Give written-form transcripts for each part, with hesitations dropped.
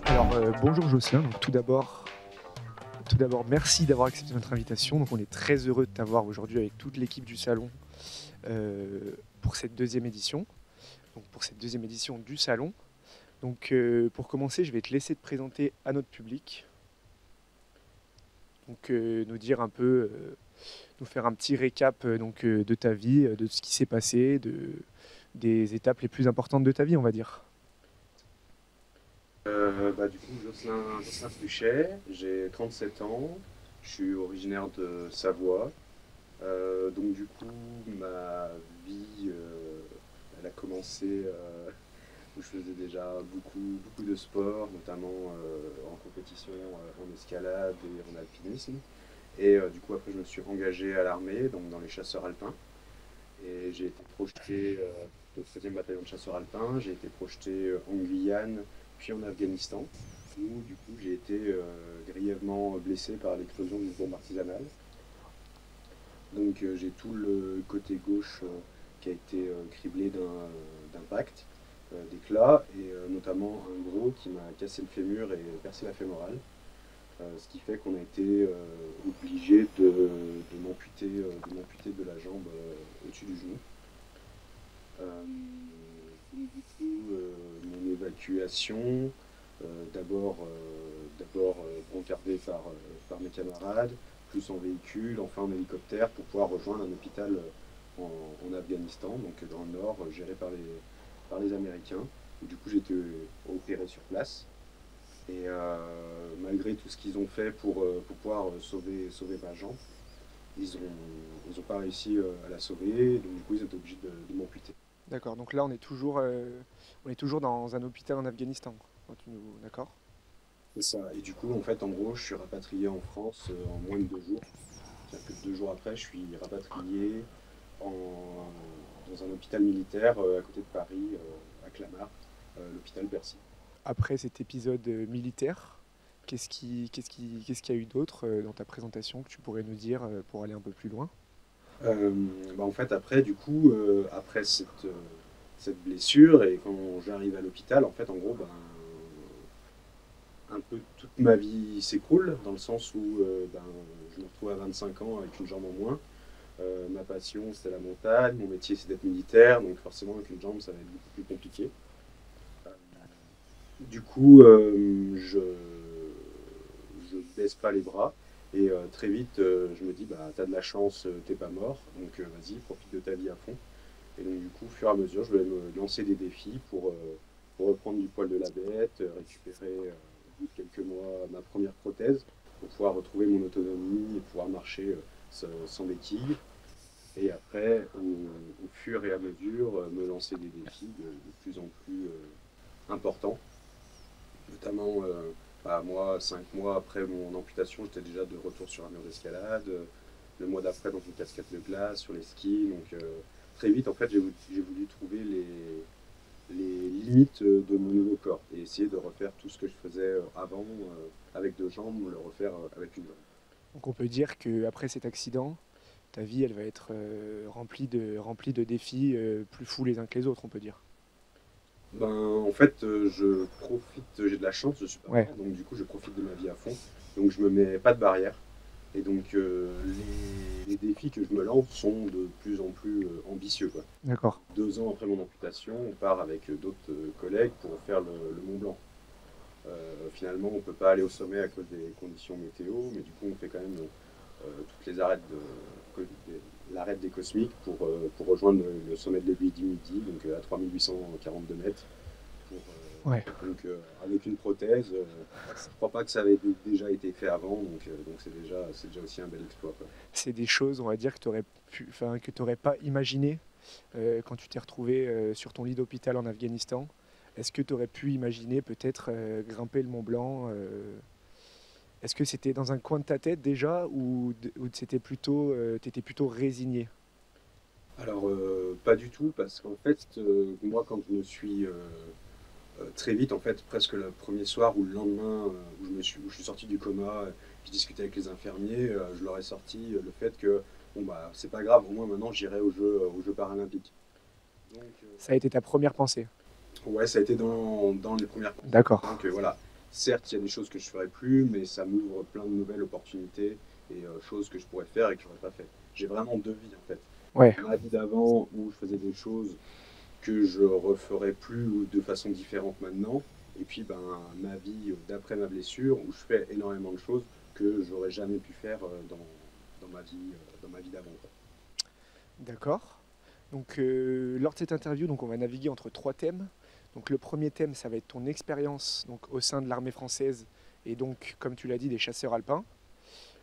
Alors bonjour Jocelyn, donc tout d'abord merci d'avoir accepté notre invitation. Donc on est très heureux de t'avoir aujourd'hui avec toute l'équipe du salon pour cette deuxième édition. Donc pour cette deuxième édition du salon. Donc pour commencer, je vais te laisser te présenter à notre public. Donc nous dire un peu, nous faire un petit récap de ta vie, de ce qui s'est passé, des étapes les plus importantes de ta vie, on va dire. Du coup, Jocelyn Fluchet, j'ai 37 ans, je suis originaire de Savoie. Donc du coup, ma vie, elle a commencé où je faisais déjà beaucoup de sport, notamment en compétition en escalade et en alpinisme. Et du coup, après, je me suis engagé à l'armée, donc dans les chasseurs alpins. Et j'ai été projeté au 13e bataillon de chasseurs alpins, j'ai été projeté en Guyane, puis en Afghanistan, où du coup j'ai été grièvement blessé par l'explosion d'une bombe artisanale. Donc j'ai tout le côté gauche qui a été criblé d'impact, d'éclats, et notamment un gros qui m'a cassé le fémur et percé la fémorale. Ce qui fait qu'on a été obligé de m'amputer de la jambe au-dessus du genou. Du coup, mon évacuation, brancardée par mes camarades, plus en véhicule, enfin en hélicoptère, pour pouvoir rejoindre un hôpital en Afghanistan, donc dans le nord, géré par les Américains. Et du coup, j'ai été opéré sur place. Et malgré tout ce qu'ils ont fait pour pouvoir sauver ma jambe, ils ont pas réussi à la sauver, donc du coup ils étaient obligés de m'amputer. D'accord, donc là on est toujours dans un hôpital en Afghanistan. D'accord? C'est ça. Et du coup, en fait, en gros, je suis rapatrié en France en moins de 2 jours. C'est-à-dire que 2 jours après, je suis rapatrié dans un hôpital militaire à côté de Paris, à Clamart, l'hôpital Bercy. Après cet épisode militaire, qu'est-ce qu'il y a eu d'autre dans ta présentation que tu pourrais nous dire pour aller un peu plus loin? Euh, En fait, après, du coup, après cette blessure, et quand j'arrive à l'hôpital, en fait, en gros, un peu toute ma vie s'écroule, dans le sens où je me retrouve à 25 ans avec une jambe en moins. Ma passion, c'était la montagne, mon métier, c'est d'être militaire, donc forcément, avec une jambe, ça va être beaucoup plus compliqué. Euh, du coup, je baisse pas les bras. Et très vite, je me dis, bah, t'as de la chance, t'es pas mort, donc vas-y, profite de ta vie à fond. Et donc, du coup, au fur et à mesure, je vais me lancer des défis pour reprendre du poil de la bête, récupérer au bout de quelques mois ma première prothèse, pour pouvoir retrouver mon autonomie et pouvoir marcher sans béquille. Et après, au fur et à mesure, me lancer des défis de plus en plus importants. Notamment, moi, 5 mois après mon amputation, j'étais déjà de retour sur un mur d'escalade. Le mois d'après, dans une cascade de glace, sur les skis. Donc, très vite, en fait, j'ai voulu trouver les limites de mon nouveau corps et essayer de refaire tout ce que je faisais avant avec 2 jambes, le refaire avec une jambe. Donc on peut dire qu'après cet accident, ta vie elle va être remplie de défis plus fous les uns que les autres, on peut dire. En fait, je profite, j'ai de la chance, je suis pas Ouais, mort, donc du coup, je profite de ma vie à fond. Donc, je me mets pas de barrière. Et donc, les défis que je me lance sont de plus en plus ambitieux, quoi. d'accord. 2 ans après mon amputation, on part avec d'autres collègues pour faire le Mont Blanc. Finalement, on ne peut pas aller au sommet à cause des conditions météo, mais du coup, on fait quand même toutes les arêtes l'arête des cosmiques pour rejoindre le sommet de l'aiguille du Midi, donc à 3842 mètres. Ouais. Avec une prothèse, je ne crois pas que ça avait déjà été fait avant, donc c'est déjà aussi un bel exploit, quoi. C'est des choses, on va dire, que tu n'aurais pas imaginé quand tu t'es retrouvé sur ton lit d'hôpital en Afghanistan. Est-ce que tu aurais pu imaginer peut-être grimper le Mont Blanc Est-ce que c'était dans un coin de ta tête déjà ou t'étais plutôt résigné? Alors, pas du tout, parce qu'en fait, moi, quand je me suis très vite, en fait, presque le premier soir ou le lendemain où je suis sorti du coma, je discutais avec les infirmiers, je leur ai sorti le fait que, bon, bah, c'est pas grave, au moins maintenant j'irai aux Jeux paralympiques. Donc, Ça a été ta première pensée. ouais, ça a été dans les premières pensées. D'accord. Donc voilà, certes, il y a des choses que je ne ferai plus, mais ça m'ouvre plein de nouvelles opportunités et choses que je pourrais faire et que je n'aurais pas fait. J'ai vraiment deux vies en fait. Ouais, Ma vie d'avant où je faisais des choses que je referais plus ou de façon différente maintenant. Et puis ben, ma vie d'après ma blessure où je fais énormément de choses que j'aurais jamais pu faire dans ma vie d'avant, quoi. d'accord. Donc, lors de cette interview, donc, on va naviguer entre trois thèmes. Donc, le premier thème, ça va être ton expérience donc, au sein de l'armée française et donc, comme tu l'as dit, des chasseurs alpins.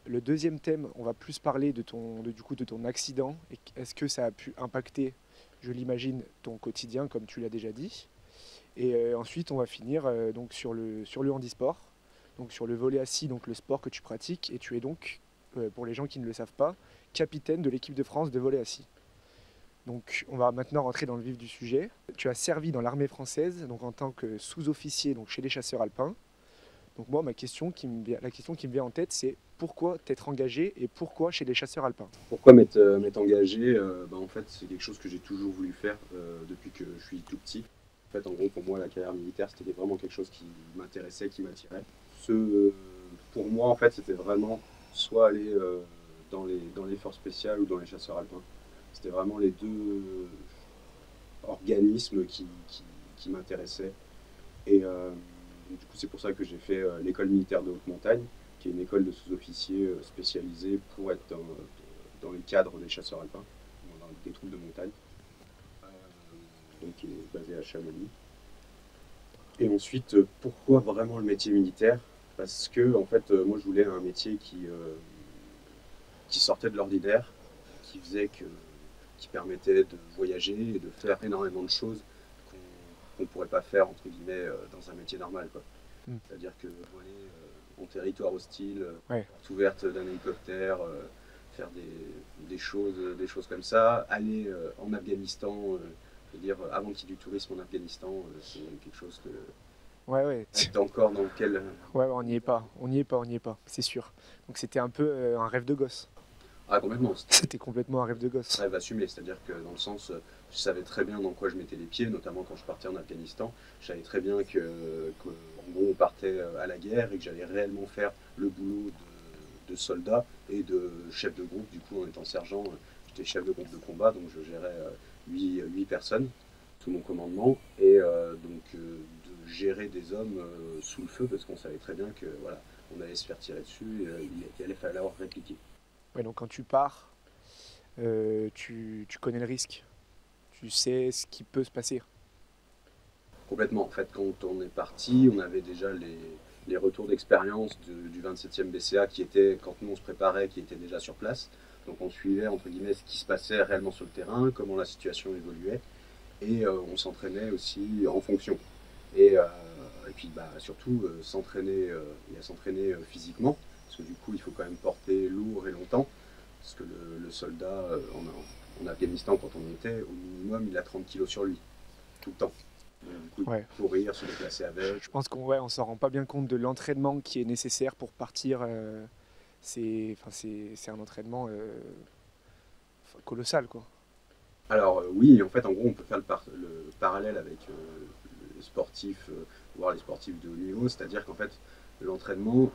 Le deuxième thème, on va plus parler du coup, de ton accident. Et est-ce que ça a pu impacter, je l'imagine, ton quotidien, comme tu l'as déjà dit. Et ensuite, on va finir donc sur le handisport, donc sur le volley assis, donc le sport que tu pratiques. Et tu es donc, pour les gens qui ne le savent pas, capitaine de l'équipe de France de volley assis. Donc, on va maintenant rentrer dans le vif du sujet. Tu as servi dans l'armée française, donc en tant que sous-officier, donc chez les chasseurs alpins. Donc moi, la question qui me vient en tête, c'est pourquoi t'être engagé et pourquoi chez les chasseurs alpins? Pourquoi m'être engagé ben, en fait, c'est quelque chose que j'ai toujours voulu faire depuis que je suis tout petit. En fait, en gros, pour moi, la carrière militaire, c'était vraiment quelque chose qui m'intéressait, qui m'attirait. Pour moi, en fait, c'était vraiment soit aller dans les forces spéciales ou dans les chasseurs alpins. C'était vraiment les deux organismes qui m'intéressaient. Et du coup, c'est pour ça que j'ai fait l'école militaire de haute montagne, qui est une école de sous-officiers spécialisée pour être dans les cadres des chasseurs alpins, dans des troupes de montagne, donc qui est basée à Chamonix. Et ensuite, pourquoi vraiment le métier militaire? Parce que, en fait, moi, je voulais un métier qui sortait de l'ordinaire, qui faisait que, qui permettait de voyager et de faire énormément de choses qu'on ne pourrait pas faire, entre guillemets, dans un métier normal, quoi. Mm. C'est-à-dire que voler en territoire hostile, Ouais. porte ouverte d'un hélicoptère, faire des choses comme ça, aller en Afghanistan, je veux dire, avant qu'il y ait du tourisme en Afghanistan, c'est quelque chose que Ouais, ouais. encore dans lequel Ouais, ouais, on n'y est pas, on n'y est pas, on n'y est pas, c'est sûr. Donc c'était un peu un rêve de gosse. ah complètement, c'était C'était complètement un rêve de un gosse. rêve assumé, c'est-à-dire que dans le sens, je savais très bien dans quoi je mettais les pieds, notamment quand je partais en Afghanistan, je savais très bien en gros, on partait à la guerre et que j'allais réellement faire le boulot de soldat et de chef de groupe. Du coup, en étant sergent, j'étais chef de groupe de combat, donc je gérais 8 personnes sous mon commandement et de gérer des hommes sous le feu parce qu'on savait très bien que voilà, on allait se faire tirer dessus et il allait falloir répliquer. Ouais, donc quand tu pars, tu connais le risque. Tu sais ce qui peut se passer. Complètement. En fait, quand on est parti, on avait déjà les retours d'expérience du 27e BCA qui était, quand nous on se préparait, qui était déjà sur place. Donc on suivait, entre guillemets, ce qui se passait réellement sur le terrain, comment la situation évoluait, et on s'entraînait aussi en fonction. Et, euh, et puis bah, surtout s'entraîner et à s'entraîner physiquement, parce que du coup il faut quand même porter lourd et longtemps, parce que le soldat en Afghanistan, quand on y était, au minimum il a 30 kilos sur lui, tout le temps. Donc, du coup, Ouais. courir, se déplacer avec. Je pense qu'on s'en rend pas bien compte de l'entraînement qui est nécessaire pour partir. C'est un entraînement colossal, quoi. Alors oui, en fait, en gros, on peut faire le parallèle avec les sportifs, voire les sportifs de haut niveau, c'est-à-dire qu'en fait, l'entraînement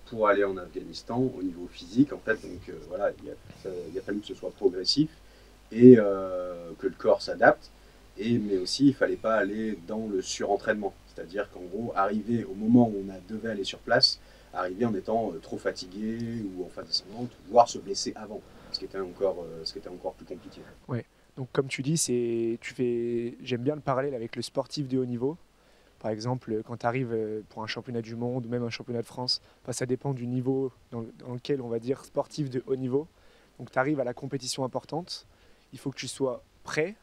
pour aller en Afghanistan au niveau physique, en fait, donc voilà, il a fallu que ce soit progressif et que le corps s'adapte, mais aussi il ne fallait pas aller dans le surentraînement, c'est-à-dire qu'en gros, arriver au moment où devait aller sur place, arriver en étant trop fatigué ou en phase descendante, voire se blesser avant, ce qui était encore plus compliqué. Ouais. Donc comme tu dis, j'aime bien le parallèle avec le sportif de haut niveau. Par exemple, quand tu arrives pour un championnat du monde ou même un championnat de France, enfin, ça dépend du niveau dans lequel on va dire sportif de haut niveau. Donc tu arrives à la compétition importante, il faut que tu sois prêt,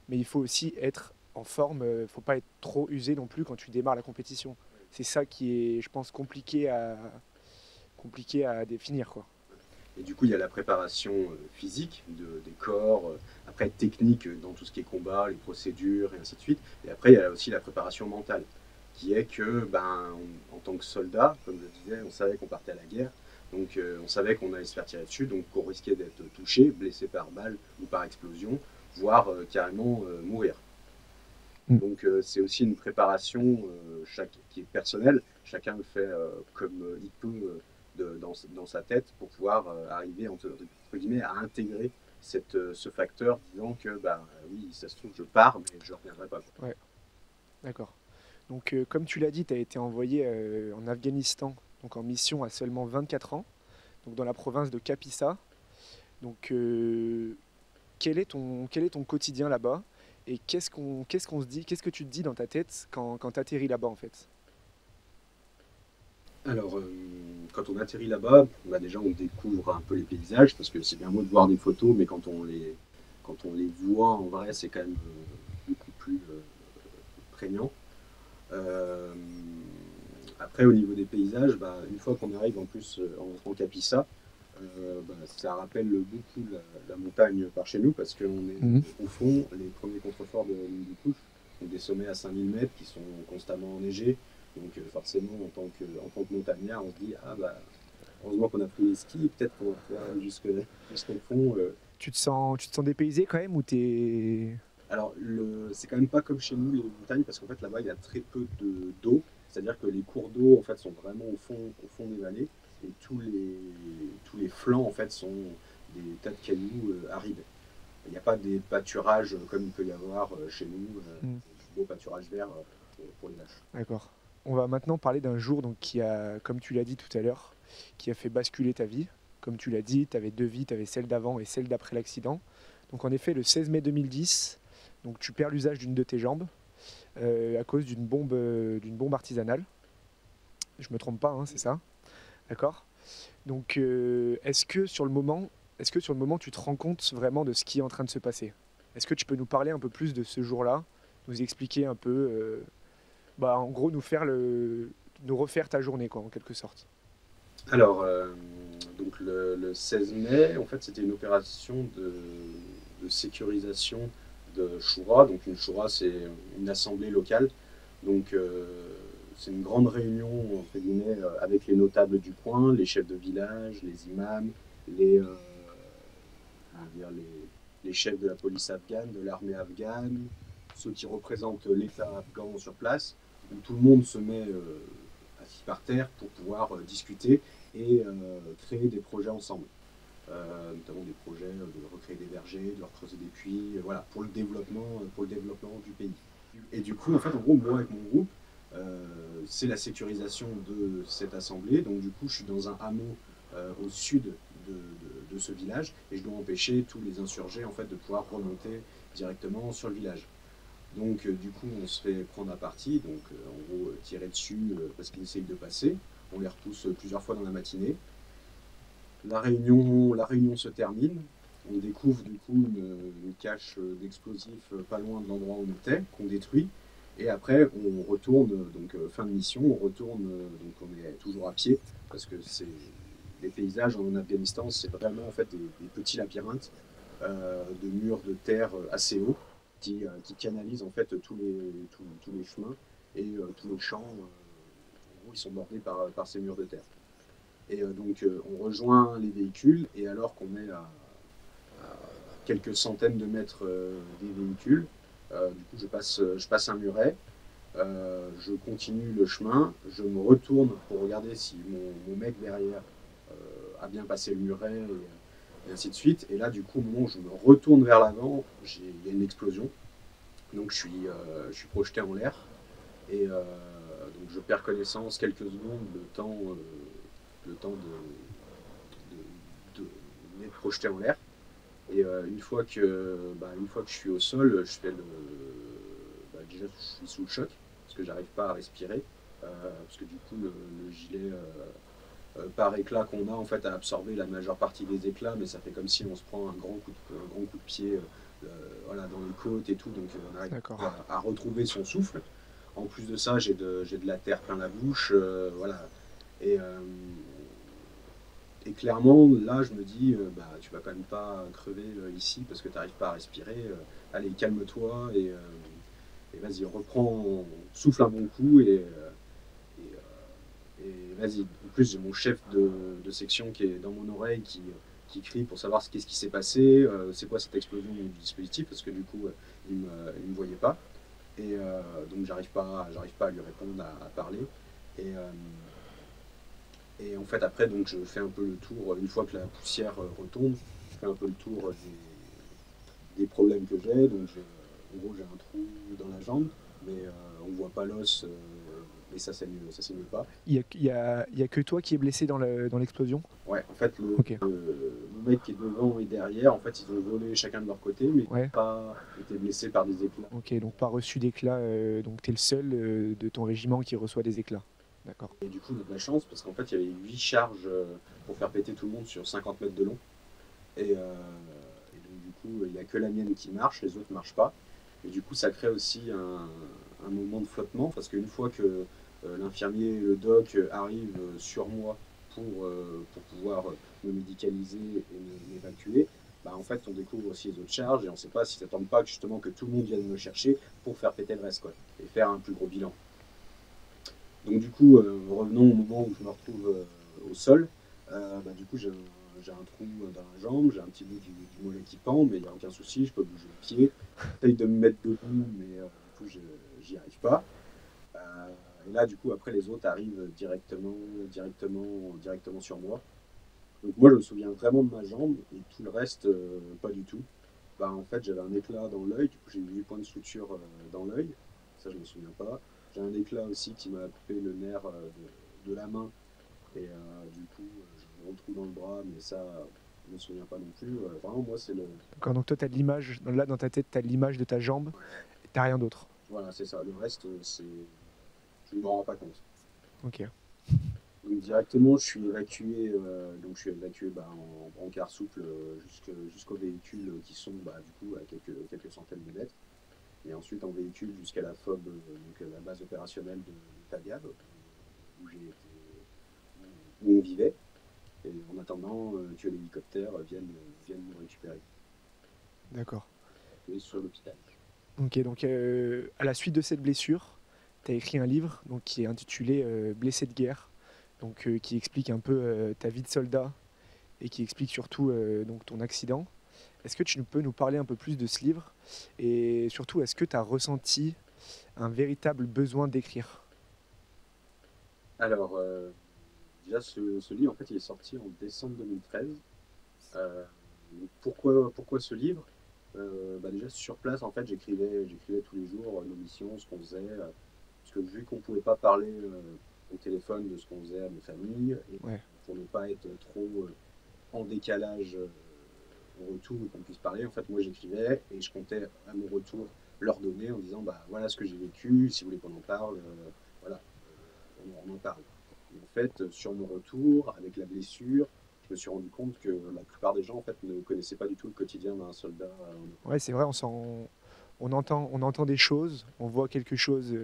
mais il faut aussi être en forme, il ne faut pas être trop usé non plus quand tu démarres la compétition. C'est ça qui est, je pense, compliqué à définir, quoi. Et du coup, il y a la préparation physique des corps, après technique dans tout ce qui est combat, les procédures et ainsi de suite. Et après, il y a aussi la préparation mentale, qui est que, en tant que soldat, comme je disais, on savait qu'on partait à la guerre, donc on savait qu'on allait se faire tirer dessus, donc qu'on risquait d'être touché, blessé par balle ou par explosion, voire carrément mourir. Donc c'est aussi une préparation qui est personnelle. Chacun le fait comme il peut dans sa tête pour pouvoir arriver entre guillemets, à intégrer ce facteur disant que bah, oui, ça se trouve, je pars, mais je ne reviendrai pas. Ouais, d'accord. Donc, comme tu l'as dit, tu as été envoyé en Afghanistan, donc en mission à seulement 24 ans, donc dans la province de Kapisa. Donc, quel est ton quotidien là-bas? Et qu'est-ce qu'on se dit, qu'est-ce que tu te dis dans ta tête quand tu atterris là-bas en fait? Alors, quand on atterrit là-bas, bah, déjà on découvre un peu les paysages, parce que c'est bien beau de voir des photos, mais quand on les voit en vrai, c'est quand même beaucoup plus prégnant. Euh, Après, au niveau des paysages, bah, une fois qu'on arrive en plus en Capissa, bah, ça rappelle beaucoup la montagne par chez nous, parce qu'on Mhm. est au fond, les premiers contreforts de l'île du Couche, donc des sommets à 5000 mètres qui sont constamment enneigés. Donc forcément, en tant que montagnard, on se dit, ah bah, heureusement qu'on a pris les skis, peut-être qu'on va pouvoir aller jusqu'au fond. Tu te sens dépaysé quand même ou t'es... Alors, c'est quand même pas comme chez nous les montagnes, parce qu'en fait là-bas il y a très peu d'eau, c'est-à-dire que les cours d'eau en fait sont vraiment au fond des vallées, et tous les flancs en fait sont des tas de cailloux arides. Il n'y a pas des pâturages comme il peut y avoir chez nous, Hmm, du beau pâturage vert pour les vaches. d'accord. On va maintenant parler d'un jour donc, qui a, comme tu l'as dit tout à l'heure, qui a fait basculer ta vie. Comme tu l'as dit, tu avais deux vies, tu avais celle d'avant et celle d'après l'accident. Donc en effet, le 16 mai 2010, donc, tu perds l'usage d'une de tes jambes à cause d'une bombe artisanale. Je me trompe pas, hein, c'est ça? D'accord? Donc, est-ce que sur le moment, tu te rends compte vraiment de ce qui est en train de se passer? Est-ce que tu peux nous parler un peu plus de ce jour-là, nous expliquer un peu, bah, en gros, nous refaire ta journée, quoi, en quelque sorte. Alors, donc le 16 mai, en fait, c'était une opération de sécurisation de Choura. Donc une Choura, c'est une assemblée locale. Donc c'est une grande réunion entre guillemets avec les notables du coin, les chefs de village, les imams, les, comment dire, les chefs de la police afghane, de l'armée afghane, ceux qui représentent l'État afghan sur place, où tout le monde se met assis par terre pour pouvoir discuter et créer des projets ensemble. Notamment des projets de recréer des vergers, de leur creuser des puits, voilà, pour le développement du pays. Et du coup, en fait, en gros, moi avec mon groupe, c'est la sécurisation de cette assemblée. Donc du coup, je suis dans un hameau au sud de ce village et je dois empêcher tous les insurgés en fait de pouvoir remonter directement sur le village. Donc du coup, on se fait prendre à partie, donc en gros tirer dessus parce qu'ils essayent de passer. On les repousse plusieurs fois dans la matinée. La réunion se termine. On découvre du coup une cache d'explosifs pas loin de l'endroit où on était, qu'on détruit. Et après, on retourne, donc fin de mission, on retourne, donc on est toujours à pied, parce que c'est les paysages en Afghanistan, c'est vraiment en fait des petits labyrinthes de murs de terre assez hauts qui canalisent en fait tous les chemins et tous les champs. En gros, ils sont bordés par ces murs de terre. Et donc, on rejoint les véhicules, et alors qu'on est à quelques centaines de mètres des véhicules, du coup, je passe un muret, je continue le chemin, je me retourne pour regarder si mon mec derrière a bien passé le muret, et ainsi de suite. Et là, du coup, au moment où je me retourne vers l'avant, il y a une explosion. Donc, je suis projeté en l'air, et donc je perds connaissance quelques secondes, le temps d'être projeté en l'air. Et une fois que je suis au sol, je fais déjà, je suis sous le choc, parce que j'arrive pas à respirer. Parce que du coup, le gilet par éclat qu'on a, en fait, a absorbé la majeure partie des éclats, mais ça fait comme si on se prend un grand coup de pied voilà, dans les côtes et tout. Donc, on arrive D'accord. à retrouver son souffle. En plus de ça, j'ai de la terre plein la bouche. Voilà. Et, et clairement, là, je me dis, bah, tu vas quand même pas crever ici parce que tu n'arrives pas à respirer. Allez, calme-toi et vas-y, reprends, souffle un bon coup et vas-y. En plus, j'ai mon chef de section qui est dans mon oreille qui crie pour savoir qu'est-ce qui s'est passé, c'est quoi cette explosion du dispositif, parce que du coup, il me voyait pas. Et donc, j'arrive pas à lui répondre, à parler. Et, et en fait, après, donc, je fais un peu le tour, une fois que la poussière retombe, je fais un peu le tour des problèmes que j'ai. Donc, en gros, j'ai un trou dans la jambe, mais on voit pas l'os, et ça saigne pas. Il y a que toi qui est blessé dans l'explosion? Ouais, en fait, Ok. le mec qui est devant et derrière, en fait, ils ont volé chacun de leur côté, mais ils n'ont Ouais. pas été blessés par des éclats. Ok, donc pas reçu d'éclats. Donc tu es le seul de ton régiment qui reçoit des éclats. D'accord. Et du coup, on a de la chance parce qu'en fait, il y avait 8 charges pour faire péter tout le monde sur 50 mètres de long. Et donc, du coup, il n'y a que la mienne qui marche, les autres ne marchent pas. Et du coup, ça crée aussi un moment de flottement parce qu'une fois que l'infirmier et le doc arrivent sur moi pour pouvoir me médicaliser et m'évacuer, bah, en fait, on découvre aussi les autres charges et on ne sait pas si ça ne tombe pas justement que tout le monde vienne me chercher pour faire péter le reste, quoi, et faire un plus gros bilan. Donc du coup, revenons au moment où je me retrouve au sol. Bah, du coup, j'ai un trou dans la jambe, j'ai un petit bout du mollet qui pend, mais il n'y a aucun souci, je peux bouger le pied. J'essaye de me mettre debout, mais du coup, j'y arrive pas. Euh, et là, du coup, après, les autres arrivent directement sur moi. Donc moi, je me souviens vraiment de ma jambe, et tout le reste, pas du tout. Bah, en fait, j'avais un éclat dans l'œil, du coup, j'ai eu 8 points de suture dans l'œil. Ça, je me souviens pas. J'ai un éclat aussi qui m'a coupé le nerf de la main. Et du coup, je me retrouve dans le bras, mais ça, je me souviens pas non plus. Vraiment, moi, c'est le. D'accord, donc toi, tu as de l'image. Là, dans ta tête, tu as l'image de ta jambe. Et tu rien d'autre. Voilà, c'est ça. Le reste, je ne me rends pas compte. Ok. Donc directement, je suis évacué bah, en brancard souple jusqu'au véhicule qui sont bah, du coup à quelques centaines de mètres. Et ensuite en véhicule jusqu'à la FOB, donc la base opérationnelle de Taviab, où où on vivait. Et en attendant que l'hélicoptère vienne nous récupérer. D'accord. Et sur l'hôpital. Ok, donc à la suite de cette blessure, tu as écrit un livre donc, qui est intitulé Blessé de guerre, donc, qui explique un peu ta vie de soldat et qui explique surtout donc, ton accident. Est-ce que tu peux nous parler un peu plus de ce livre? Et surtout, est-ce que tu as ressenti un véritable besoin d'écrire? Alors, déjà, ce livre, en fait, il est sorti en décembre 2013. Euh, pourquoi ce livre? Bah déjà, sur place, en fait, j'écrivais tous les jours nos missions, ce qu'on faisait. Parce que vu qu'on ne pouvait pas parler au téléphone de ce qu'on faisait à nos familles, et Ouais. pour ne pas être trop en décalage au retour et qu'on puisse parler, en fait, moi, j'écrivais et je comptais à mon retour leur donner en disant, bah voilà ce que j'ai vécu, si vous voulez qu'on en parle, voilà, on en parle. Et en fait, sur mon retour, avec la blessure, je me suis rendu compte que la plupart des gens en fait, ne connaissaient pas du tout le quotidien d'un soldat Ouais, c'est vrai, on entend des choses, on voit quelque chose,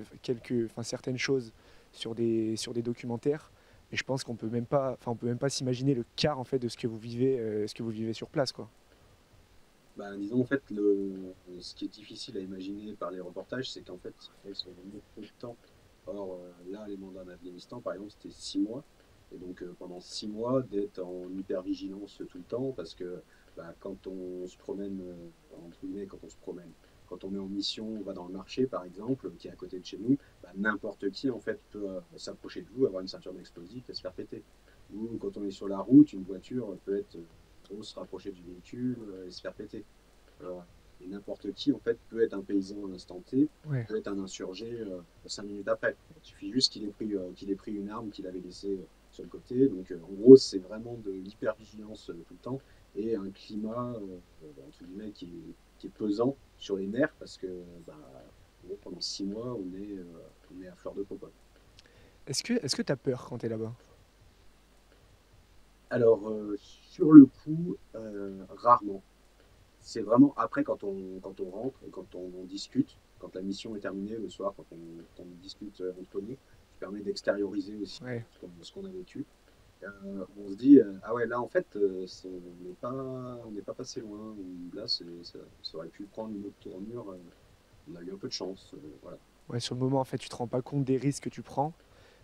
enfin, certaines choses sur des documentaires, mais je pense qu'on peut même pas, enfin, on peut même pas s'imaginer le quart en fait de ce que vous vivez sur place, quoi. bah, disons, en fait, ce qui est difficile à imaginer par les reportages, c'est qu'en fait, il faut se remettre peu de temps. Or, là, les mandats en Afghanistan, par exemple, c'était 6 mois. Et donc, pendant 6 mois, d'être en hypervigilance tout le temps, parce que bah, quand on se promène, entre guillemets, quand on se promène, quand on est en mission, on va dans le marché, par exemple, qui est à côté de chez nous, bah, n'importe qui, en fait, peut s'approcher de vous, avoir une ceinture d'explosifs et se faire péter. Ou quand on est sur la route, une voiture peut être trop se rapprocher du véhicule et se faire péter. Euh, et n'importe qui, en fait, peut être un paysan à l'instant T, Ouais. peut être un insurgé 5 minutes après. Il suffit juste qu'il ait pris une arme qu'il avait laissée sur le côté. Donc, en gros, c'est vraiment de l'hypervigilance tout le temps et un climat, entre guillemets, qui est pesant sur les nerfs parce que bah, en gros, pendant 6 mois, on est à fleur de peau, quoi. Est-ce que tu as peur quand tu es là-bas? Alors, sur le coup, rarement. C'est vraiment après quand on rentre et quand on discute, quand la mission est terminée le soir, quand on discute entre nous, qui permet d'extérioriser aussi Ouais. ce qu'on a vécu. On se dit ah ouais là en fait on n'est pas passé loin. Ou là ça aurait pu prendre une autre tournure. On a eu un peu de chance. Voilà. Ouais, sur le moment, en fait, tu te rends pas compte des risques que tu prends,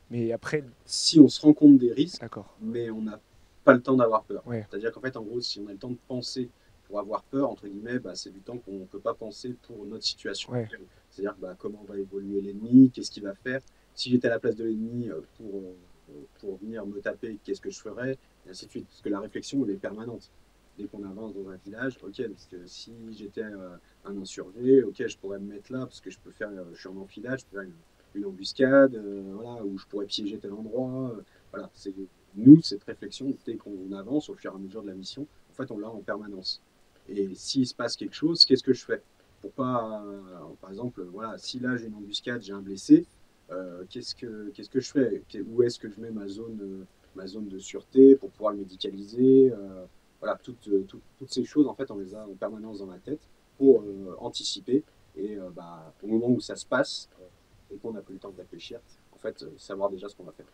mais après, Si on se rend compte des risques, d'accord. mais pas le temps d'avoir peur. Ouais, C'est-à-dire qu'en fait, en gros, si on a le temps de penser pour avoir peur, entre guillemets, bah, c'est du temps qu'on ne peut pas penser pour notre situation ouais. actuelle. C'est-à-dire bah, comment va évoluer l'ennemi, qu'est-ce qu'il va faire. Si j'étais à la place de l'ennemi pour venir me taper, qu'est-ce que je ferais, et ainsi de suite. Parce que la réflexion, elle est permanente. Dès qu'on avance dans un village, ok, parce que si j'étais un insurgé, ok, je pourrais me mettre là, parce que je peux faire, je suis en enfilade, je peux faire une embuscade, voilà, où je pourrais piéger tel endroit. Voilà, c'est nous, cette réflexion, dès qu'on avance au fur et à mesure de la mission, en fait, on l'a en permanence. Et s'il se passe quelque chose, qu'est-ce que je fais? Pour pas, par exemple, voilà, si là j'ai une embuscade, j'ai un blessé, qu'est-ce que je fais? Où est-ce que je mets ma zone de sûreté pour pouvoir le médicaliser? Voilà, toutes ces choses, en fait, on les a en permanence dans la tête pour anticiper. Et bah, au moment où ça se passe, et qu'on n'a plus le temps de réfléchir, en fait, savoir déjà ce qu'on va faire.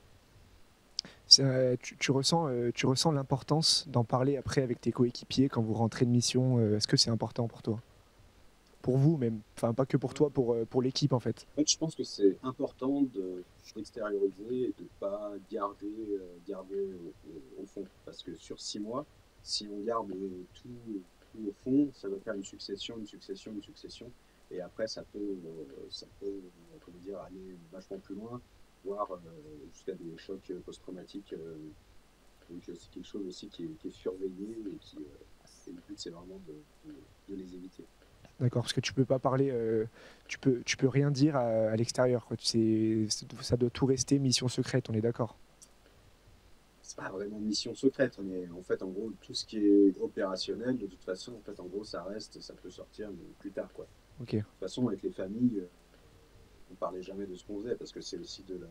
Tu ressens l'importance d'en parler après avec tes coéquipiers quand vous rentrez de mission. Est-ce que c'est important pour toi? Pour vous même, enfin pas que pour toi, pour l'équipe en fait. En fait, je pense que c'est important d'extérioriser et de ne pas garder au fond. Parce que sur 6 mois, si on garde tout au fond, ça va faire une succession, une succession, une succession. Et après, ça peut comment dire, aller vachement plus loin, voire jusqu'à des chocs post-traumatiques. Donc, c'est quelque chose aussi qui est surveillé et le but, c'est vraiment de les éviter. D'accord, parce que tu peux pas parler, tu peux rien dire à l'extérieur, quoi. Ça doit tout rester mission secrète, on est d'accord. C'est pas vraiment mission secrète, mais en fait, en gros, tout ce qui est opérationnel, de toute façon, en fait, en gros, ça reste, ça peut sortir mais plus tard, quoi. Ok, De toute façon, avec les familles, on parlait jamais de ce qu'on faisait parce que c'est aussi de la.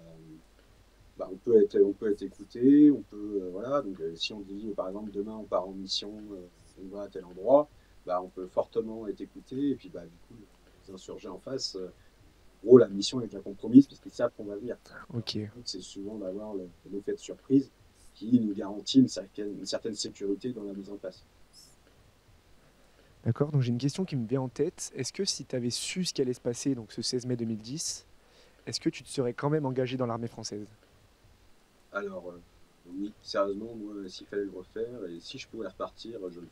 Bah, on peut être écouté, on peut, voilà. Donc, si on dit, par exemple, demain, on part en mission, on va à tel endroit, bah, on peut fortement être écouté. Et puis, bah, du coup, les insurgés en face, en gros, la mission est déjà compromise parce qu'ils savent qu'on va venir. Alors, ok. le but, c'est souvent d'avoir l'effet de surprise qui nous garantit une certaine sécurité dans la mise en place. D'accord, donc j'ai une question qui me vient en tête. Est-ce que si tu avais su ce qui allait se passer, donc ce 16 mai 2010, est-ce que tu te serais quand même engagé dans l'armée française? Alors, oui, sérieusement, moi, s'il fallait le refaire et si je pouvais repartir, je le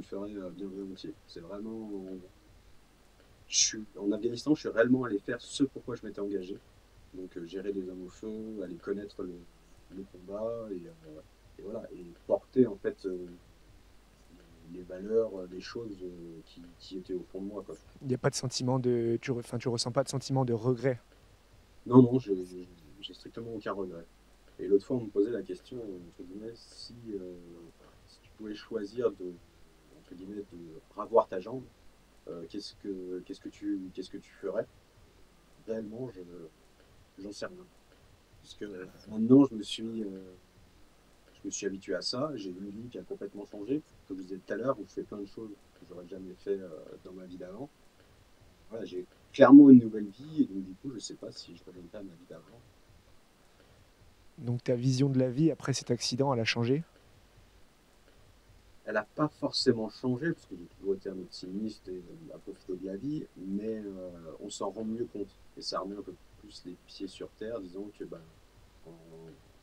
ferais bien volontiers. C'est vraiment. En Afghanistan, je suis réellement allé faire ce pourquoi je m'étais engagé. Donc, gérer les hommes au feu, aller connaître le combat et voilà, et porter en fait les valeurs, les choses qui étaient au fond de moi, quoi. Il n'y a pas de sentiment de... Enfin, tu ressens pas de sentiment de regret? Non, non, j'ai strictement aucun regret. Et l'autre fois, on me posait la question, entre guillemets, si tu pouvais choisir entre guillemets, de ravoir ta jambe, qu'est-ce que tu ferais? Réellement, j'en sais rien. Parce que maintenant, je me suis habitué à ça. J'ai une vie qui a complètement changé. Comme je disais tout à l'heure, où je fais plein de choses que j'aurais jamais fait dans ma vie d'avant. Voilà, j'ai clairement une nouvelle vie et donc du coup, je sais pas si je reviendrai à ma vie d'avant. Donc ta vision de la vie après cet accident, elle a changé? Elle n'a pas forcément changé, parce que j'ai toujours été un optimiste et à profiter de la vie, mais on s'en rend mieux compte. Et ça remet un peu plus les pieds sur terre, disant que bah,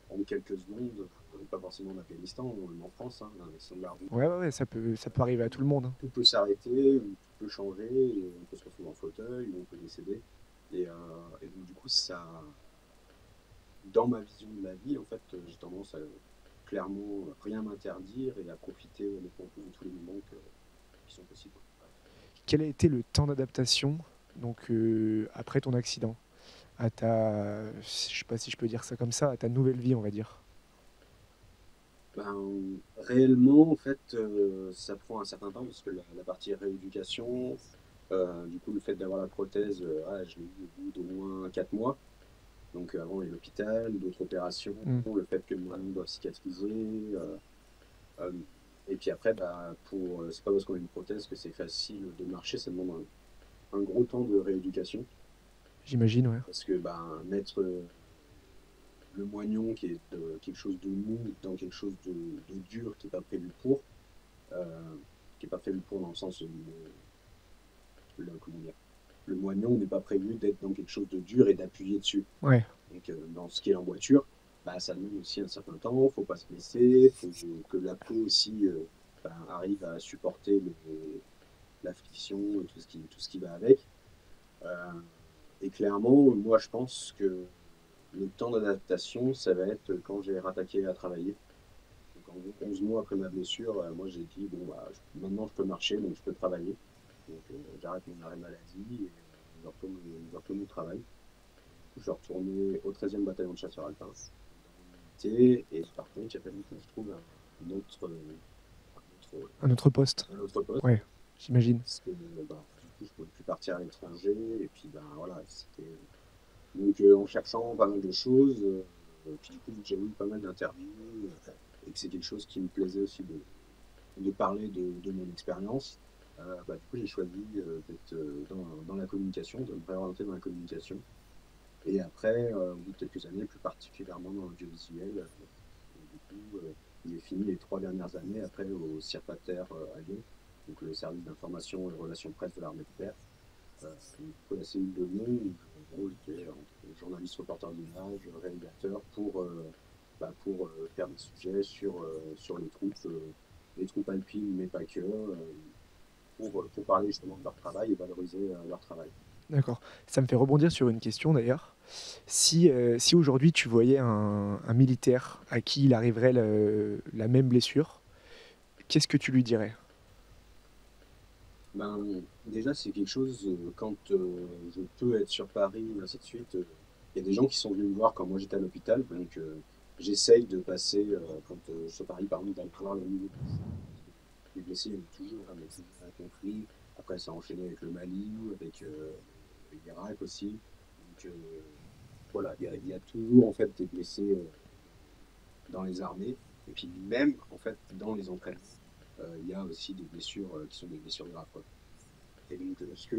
en quelques secondes, pas forcément en Afghanistan, même en France, hein, l'invasion de l'armée, Ouais, ouais, ouais, ça peut arriver à tout le monde, hein. tout peut s'arrêter, ou tout peut changer, et on peut se retrouver en fauteuil, ou on peut décéder. Et donc du coup, dans ma vision de la vie, en fait, j'ai tendance à clairement rien m'interdire et à profiter honnêtement de tous les moments qui sont possibles. Quel a été le temps d'adaptation donc après ton accident à ta, je sais pas si je peux dire ça comme ça, à ta nouvelle vie, on va dire. Ben, réellement, en fait, ça prend un certain temps parce que la partie rééducation, du coup, le fait d'avoir la prothèse, je l'ai eu au bout d'au moins 4 mois. Donc, avant, il y a l'hôpital, d'autres opérations, Mm. le fait que le moignon doit cicatriser. Euh, et puis après, bah, c'est pas parce qu'on a une prothèse que c'est facile de marcher, ça demande un gros temps de rééducation. J'imagine, ouais. Parce que ben, mettre le moignon qui est quelque chose de mou dans quelque chose de dur qui n'est pas prévu pour, euh, qui n'est pas prévu pour dans le sens où comment dire, le moignon n'est pas prévu d'être dans quelque chose de dur et d'appuyer dessus. Ouais. Donc dans ce qui est en voiture. bah, ça demande aussi un certain temps, faut pas se blesser, faut que la peau aussi arrive à supporter la friction et tout ce qui va avec. Euh, et clairement, moi je pense que le temps d'adaptation, ça va être quand j'ai rattaqué à travailler. Donc en gros, 11 mois après ma blessure, moi j'ai dit, bon, bah, maintenant je peux marcher, donc je peux travailler. Donc j'arrête mon arrêt maladie et je retourne au travail. Je suis retourné au 13e bataillon de chasseurs alpins dans l'unité, et par contre, il a fallu que je trouve Un autre poste. un autre poste. Ouais, j'imagine. Parce que bah, du coup, je ne pouvais plus partir à l'étranger. Et puis, ben, voilà, c'était. Donc, en cherchant pas mal de choses, puis du coup, vu que j'ai eu pas mal d'interviews, et que c'est quelque chose qui me plaisait aussi de parler de mon expérience, bah, du coup, j'ai choisi d'être dans la communication, de me réorienter dans la communication. Et après, au bout de quelques années, plus particulièrement dans l'audiovisuel, du coup, j'ai fini les 3 dernières années après au CIRPATER à Lyon, donc le service d'information et relations presse de l'armée de terre. Donc, la cellule de Lyon, où en gros, j'étais journaliste, reporter d'image, réalisateur pour faire des sujets sur les troupes alpines, mais pas que, pour parler justement de leur travail et valoriser leur travail. D'accord. Ça me fait rebondir sur une question d'ailleurs. Si aujourd'hui tu voyais un militaire à qui il arriverait la même blessure, qu'est-ce que tu lui dirais? Ben, déjà, c'est quelque chose, quand je peux être sur Paris, ainsi de suite, il y a des gens qui sont venus me voir quand moi j'étais à l'hôpital, donc j'essaye de passer, quand je suis à Paris, par exemple, d'aller voir le niveau de blessés. Les blessés, il y en a toujours, hein, mais c'est un conflit. Après, ça a enchaîné avec le Mali, avec l'Irak aussi. Donc voilà, il y a toujours en fait des blessés dans les armées, et puis même en fait dans les entraînements, il y a aussi des blessures qui sont des blessures graves, quoi. Et donc, ce que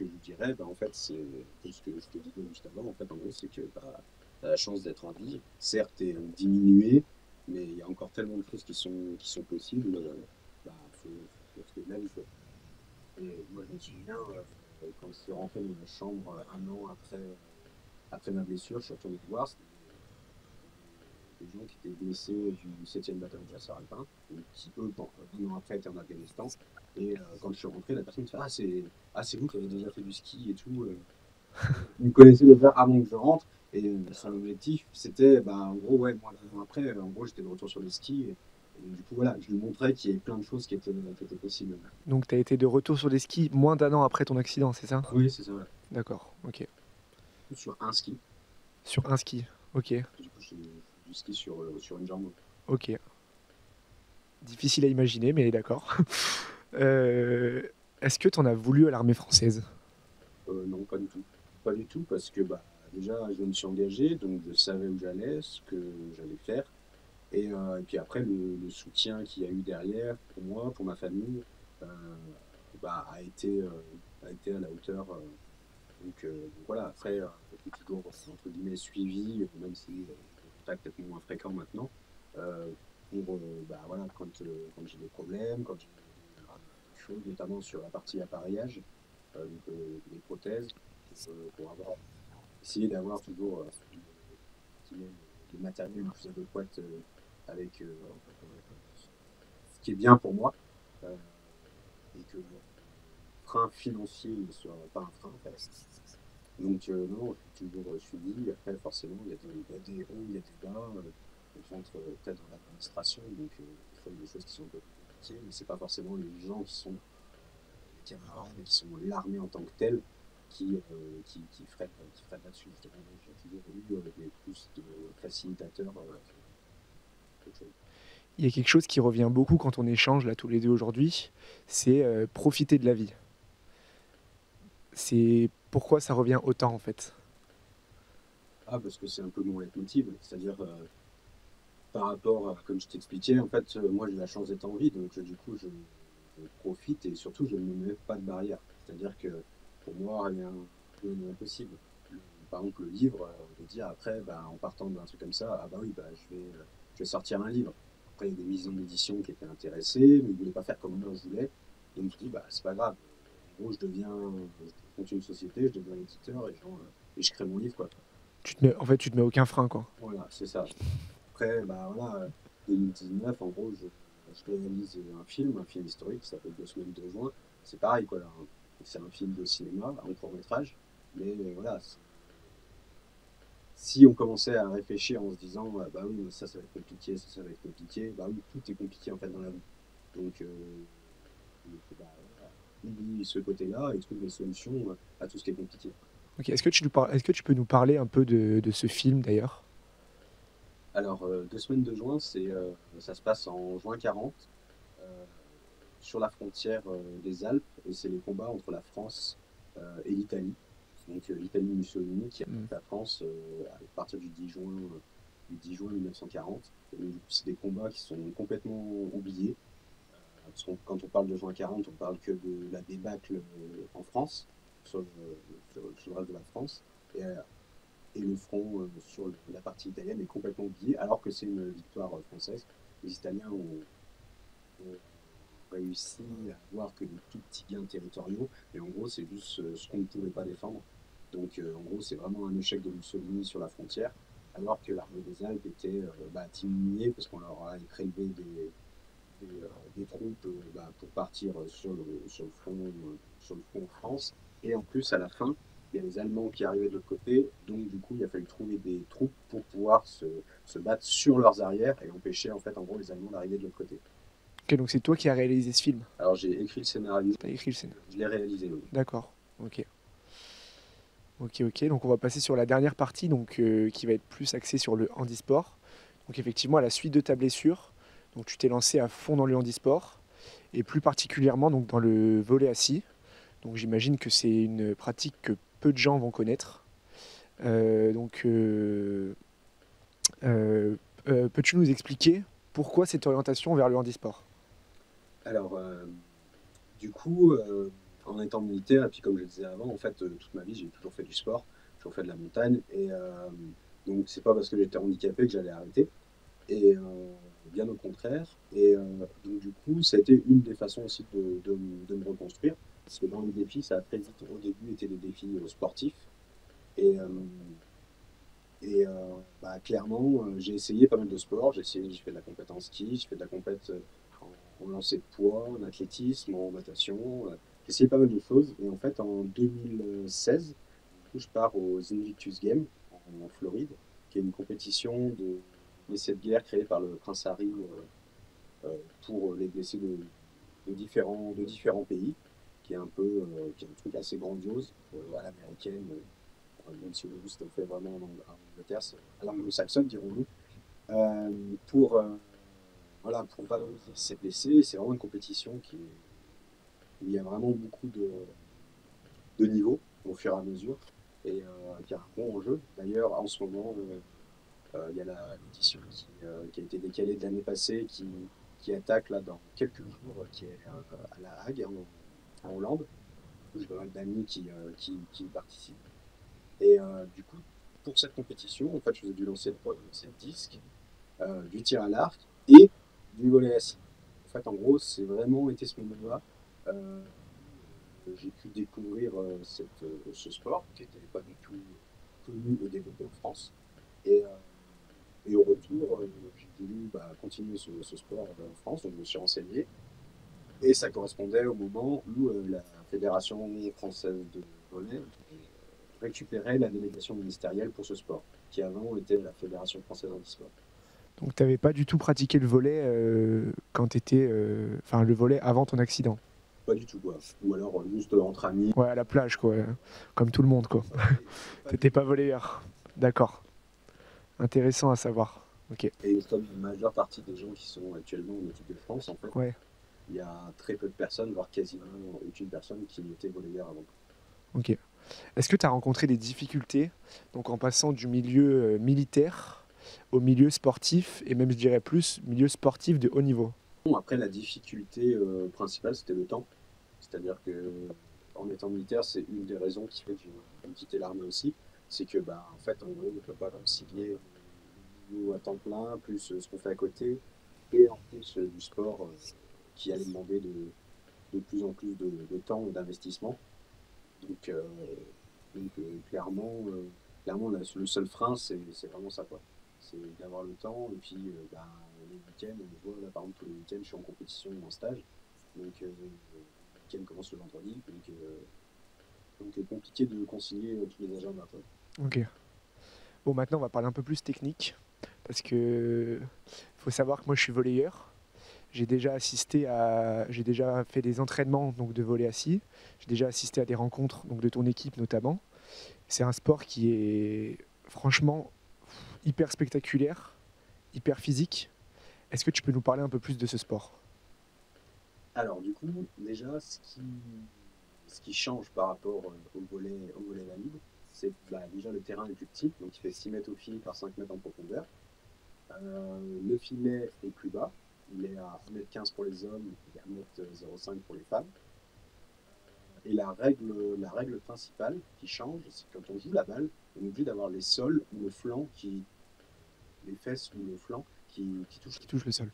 je dirais, bah, en fait, c'est ce que je te disais juste avant, en fait, en gros, c'est que bah, tu as la chance d'être en vie. Certes, tu es diminué, mais il y a encore tellement de choses qui sont possibles. Bah, faut se faire de la vie, quoi. Et moi, je me souviens, quand je suis rentré dans ma chambre un an après ma blessure, je suis retourné te voir. C'était des gens qui étaient blessés du 7e bataillon de chasseurs alpins, donc qui, eux, un an après, étaient en Afghanistan. Et quand je suis rentré, la personne me fait c'est vous qui avez déjà fait du ski et tout. Vous me connaissez déjà avant que je rentre. Et son objectif, c'était, bah, en gros, ouais, moi, 2 ans après, en gros, j'étais de retour sur le ski. Et du coup, voilà, je lui montrais qu'il y avait plein de choses qui étaient possibles. Donc tu as été de retour sur les skis moins d'un an après ton accident, c'est ça? Oui, c'est ça, ouais. D'accord, ok. Sur un ski. Sur un ski, ok, Du coup, j'ai fait du ski sur une jambe. ok. Difficile à imaginer, mais d'accord. Euh, Est-ce que tu en as voulu à l'armée française? Non, pas du tout. Pas du tout, parce que bah, déjà, je me suis engagé, donc je savais où j'allais, ce que j'allais faire. Et puis après, le soutien qu'il y a eu derrière, pour moi, pour ma famille, euh, bah, a été à la hauteur. Donc voilà, après, j'ai toujours, entre guillemets, suivi, même si le contact est moins fréquent maintenant, euh, bah, voilà, quand j'ai des problèmes, quand j'ai des choses, notamment sur la partie appareillage, des prothèses, pour essayer d'avoir toujours le matériel le plus adéquat avec ce qui est bien pour moi, euh, et que le frein financier ne soit pas un frein en fait. Donc non, je suis toujours suivi. Après, forcément, il y a des hauts, il y a des bas. On rentre peut-être dans l'administration, donc des fois, il y a des choses qui sont un peu plus compliquées, mais c'est pas forcément les gens qui sont les camarades, qui sont l'armée en tant que telle, qui freinent là-dessus, justement. Donc, j'ai toujours eu des plus de facilitateurs qu'autre chose. Il y a quelque chose qui revient beaucoup quand on échange là tous les deux aujourd'hui, c'est profiter de la vie. C'est pourquoi ça revient autant en fait. Ah, parce que c'est un peu mon leitmotiv, c'est-à-dire par rapport à, comme je t'expliquais, en fait, moi j'ai la chance d'être en vie, donc du coup je profite et surtout je ne me mets pas de barrière. C'est-à-dire que pour moi, rien n'est impossible. Par exemple, le livre, de dire après, bah, en partant d'un truc comme ça, ah bah oui, bah, je vais sortir un livre. Après, il y a des maisons d'édition qui étaient intéressées, mais ils ne voulaient pas faire comme moi je voulais. Donc je dis, bah, c'est pas grave. En gros, je monte une société, je deviens éditeur et je crée mon livre, quoi. En fait, tu te mets aucun frein, quoi. Voilà, c'est ça. Après, bah voilà, 2019, en gros, je réalise un film historique qui s'appelle Deux semaines de juin. C'est pareil, quoi. C'est un film de cinéma, un court métrage. Mais voilà, si on commençait à réfléchir en se disant, ah, bah oui, mais ça va être compliqué, ça va être compliqué, bah oui, tout est compliqué en fait dans la vie. Donc, bah, voilà, oublie ce côté-là et trouve des solutions à tout ce qui est compliqué. Ok. Est-ce que tu peux nous parler un peu de ce film d'ailleurs? Alors, Deux semaines de juin, ça se passe en juin 40, euh, sur la frontière des Alpes, et c'est les combats entre la France et l'Italie. Donc, l'Italie Mussolini qui Hmm. attaque la France à partir du 10 juin 1940. Et donc, du coup, c'est des combats qui sont complètement oubliés. Parce que quand on parle de juin 40, on parle que de la débâcle en France, sur le reste de la France. Et le front sur la partie italienne est complètement oublié, alors que c'est une victoire française. Les Italiens ont réussi à avoir que des tout petits gains territoriaux, et en gros, c'est juste ce qu'on ne pouvait pas défendre. Donc, en gros, c'est vraiment un échec de Mussolini sur la frontière, alors que l'armée des Alpes était diminuée parce qu'on leur a prélevé des troupes pour partir sur le front en France. Et en plus, à la fin, il y a les Allemands qui arrivaient de l'autre côté, donc du coup, il a fallu trouver des troupes pour pouvoir se battre sur leurs arrières et empêcher en fait, en gros, les Allemands d'arriver de l'autre côté. Ok, donc c'est toi qui as réalisé ce film. Alors j'ai écrit le scénario, T'as écrit le scénario. je l'ai réalisé. Oui. D'accord. Ok. Ok, ok. Donc on va passer sur la dernière partie, donc qui va être plus axée sur le handisport. Donc effectivement, à la suite de ta blessure, donc tu t'es lancé à fond dans le handisport et plus particulièrement donc dans le volley assis. Donc j'imagine que c'est une pratique que peu de gens vont connaître. Donc euh, peux-tu nous expliquer pourquoi cette orientation vers le handisport? Alors, du coup, en étant militaire, et puis comme je le disais avant, en fait, toute ma vie, j'ai toujours fait du sport, j'ai toujours fait de la montagne, et donc c'est pas parce que j'étais handicapé que j'allais arrêter. Et bien au contraire. Et donc, du coup, ça a été une des façons aussi de me reconstruire. Parce que dans les défis, ça a très vite, au début, été des défis sportifs. Et, clairement, j'ai essayé pas mal de sports. J'ai fait de la compète en ski, j'ai fait de la compète en lancer de poids, en athlétisme, en natation. J'ai essayé pas mal de choses. Et en fait, en 2016, du coup, je pars aux Invictus Games en Floride, qui est une compétition d'essais de guerre créée par le prince Harry pour les blessés de différents pays, qui est un truc assez grandiose à l'américaine, même si au c'est fait vraiment en Angleterre, c'est à l'anglo-saxonne, dirons-nous, pour, voilà, pour valoriser ces blessés. C'est vraiment une compétition où il y a vraiment beaucoup de niveaux au fur et à mesure, et qui a un bon enjeu. D'ailleurs, en ce moment, il y a l'édition qui a été décalée de l'année passée, qui attaque là dans quelques jours, qui est à La Hague, en Hollande. J'ai pas mal d'amis qui y participent. Et du coup, pour cette compétition, en fait, je faisais du lancer de poids, du lancer de disque, du tir à l'arc et du volley assis. En fait, en gros, c'est vraiment été ce moment-là j'ai pu découvrir ce sport qui n'était pas du tout connu et développé en France. Et, au retour, j'ai voulu continuer ce sport en France, donc je me suis renseigné. Et ça correspondait au moment où la Fédération française de volley récupérait la délégation ministérielle pour ce sport, qui avant était la Fédération française handisport. Donc tu n'avais pas du tout pratiqué le volley quand tu étais... Enfin, le volley avant ton accident. Pas du tout, quoi. Ou alors juste entre amis. Ouais, à la plage, quoi. Comme tout le monde, quoi. T'étais pas volleyeur. D'accord. Intéressant à savoir. Ok. Et comme la majeure partie des gens qui sont actuellement en équipe de France, en fait, Ouais. il y a très peu de personnes, voire quasiment aucune personne qui était volleyeur avant. Ok. Est-ce que tu as rencontré des difficultés donc en passant du milieu militaire au milieu sportif et même je dirais plus milieu sportif de haut niveau? Bon, après, la difficulté principale, c'était le temps. C'est-à-dire que en étant militaire, c'est une des raisons qui fait que j'ai quitté l'armée aussi. C'est que, en fait, en gros, on ne peut pas concilier le boulot à temps plein, plus ce qu'on fait à côté, et en plus du sport qui allait demander de plus en plus de temps et d'investissement. Donc, clairement, clairement, le seul frein, c'est vraiment ça, quoi. C'est d'avoir le temps, et puis les week-ends, je vois, là, par exemple, tous les week-ends, je suis en compétition ou en stage, donc le week-end commence le vendredi, donc compliqué de concilier tous les agendas, quoi. Ok. Bon, maintenant, on va parler un peu plus technique, parce que faut savoir que moi, je suis volleyeur. J'ai déjà fait des entraînements donc de volley assis. J'ai déjà assisté à des rencontres donc de ton équipe notamment. C'est un sport qui est franchement hyper spectaculaire, hyper physique. Est-ce que tu peux nous parler un peu plus de ce sport? Alors, du coup, déjà, ce qui change par rapport au volet valide, c'est que déjà le terrain est plus petit, donc il fait 6 mètres au fil par 5 mètres en profondeur. Le filet est plus bas, il est à 1,15 m pour les hommes et 1,05 m pour les femmes. Et la règle principale qui change, c'est que quand on joue la balle, on est obligé d'avoir les sols ou le flanc les fesses ou le flanc qui touchent. Qui touche le sol.